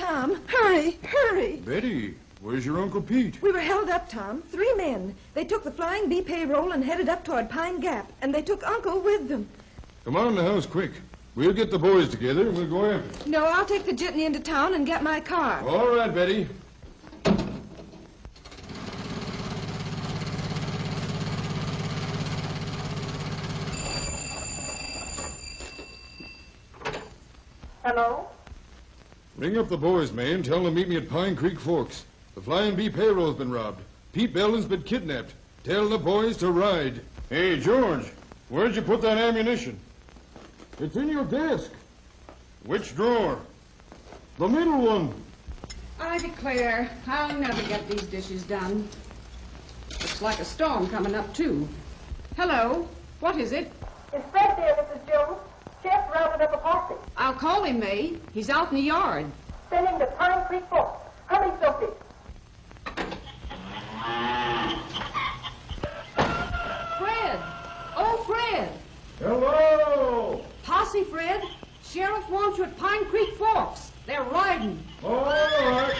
Tom. Hurry, hurry. Betty, where's your Uncle Pete? We were held up, Tom. 3 men. They took the Flying B payroll and headed up toward Pine Gap, and they took Uncle with them. Come on in the house quick. We'll get the boys together and we'll go after them. No, I'll take the jitney into town and get my car. All right, Betty. Hello? Ring up the boys, man. Tell them to meet me at Pine Creek Forks. The Flying Bee payroll's been robbed. Pete Belden's been kidnapped. Tell the boys to ride. Hey, George, where'd you put that ammunition? It's in your desk. Which drawer? The middle one. I declare, I'll never get these dishes done. Looks like a storm coming up, too. Hello, what is it? Is Fred there, Mrs. Jones? Chef rounded up a posse. I'll call him, May. He's out in the yard. Send him to Pine Creek Forks. Hurry, Sophie. Fred! Oh, Fred! Hello! Posse, Fred. Sheriff wants you at Pine Creek Forks. They're riding. All right.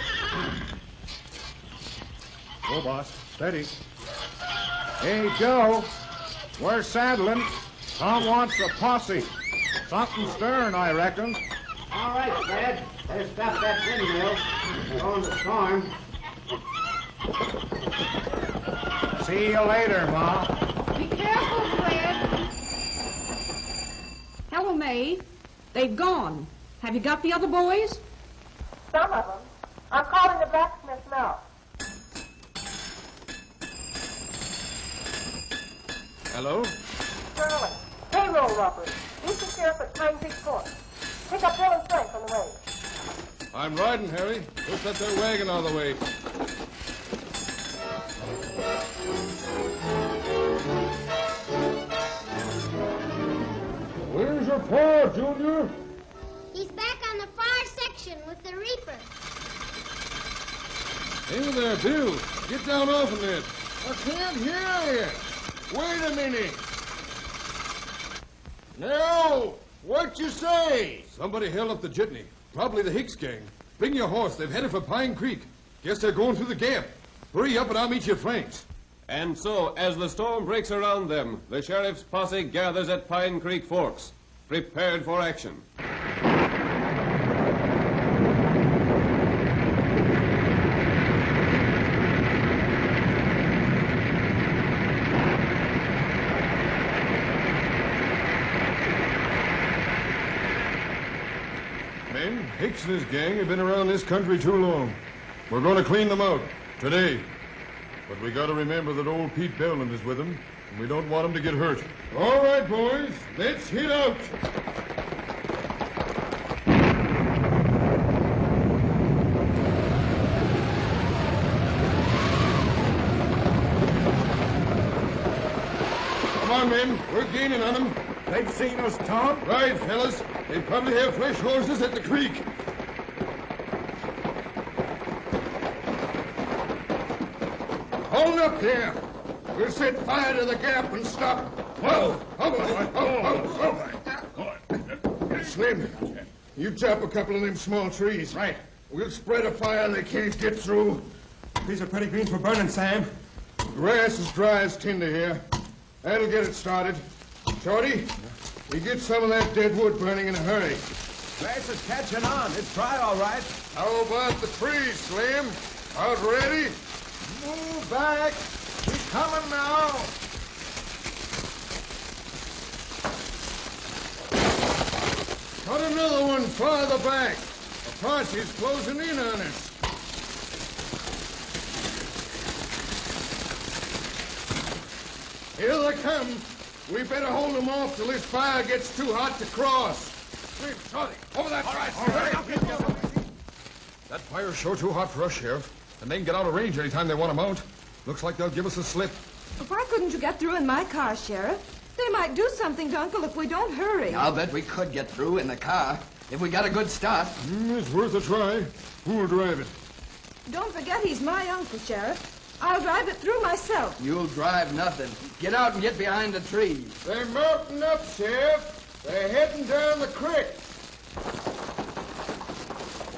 Go, boss. Steady. Hey, Joe. We're saddling. Tom wants a posse. Something stirring, I reckon. All right, Fred. Better stop that windmill. We're on the storm. See you later, Ma. Be careful, Fred. Hello, May. They've gone. Have you got the other boys? Some of them. I'm calling the blacksmith now. Hello? Sterling. Payroll robbery. Meet the sheriff at Pine Creek Forks. Pick up Bill and Frank on the way. I'm riding, Harry. Just let their wagon out of the way. Where's your pa, Junior? He's back on the far section with the reaper. Hey there, Bill. Get down off of it. I can't hear you. Wait a minute. No! What you say? Somebody held up the jitney. Probably the Hicks gang. Bring your horse. They've headed for Pine Creek. Guess they're going through the gap. Hurry up and I'll meet your flanks. And so, as the storm breaks around them, the sheriff's posse gathers at Pine Creek Forks, prepared for action. Men, Hicks and his gang have been around this country too long. We're going to clean them out today. But we got to remember that old Pete Belden is with them, and we don't want him to get hurt. All right, boys, let's hit out. Come on, men. We're gaining on them. They've seen us, Tom. Right, fellas. They probably have fresh horses at the creek. Hold up there. We'll set fire to the gap and stop. Whoa! Slim, you chop a couple of them small trees. Right. We'll spread a fire they can't get through. These are pretty green for burning, Sam. Grass is dry as tinder here. That'll get it started. Shorty, we get some of that dead wood burning in a hurry. Grass is catching on. It's dry, all right. How about the trees, Slim? Out ready? Move back. We're coming now. Cut another one farther back. The posse's closing in on us. Here they come. We better hold them off till this fire gets too hot to cross. Slim, Shorty, over that side. All right. That fire's sure too hot for us, Sheriff. And they can get out of range anytime they want to mount. Looks like they'll give us a slip. Why couldn't you get through in my car, Sheriff? They might do something to Uncle if we don't hurry. I'll bet we could get through in the car if we got a good start. It's worth a try. Who'll drive it? Don't forget he's my uncle, Sheriff. I'll drive it through myself. You'll drive nothing. Get out and get behind the trees. They're mounting up, Sheriff. They're heading down the creek.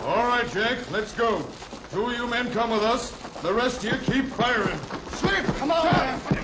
All right, right, Jack. Let's go. Two of you men come with us. The rest of you keep firing. Slip, come on.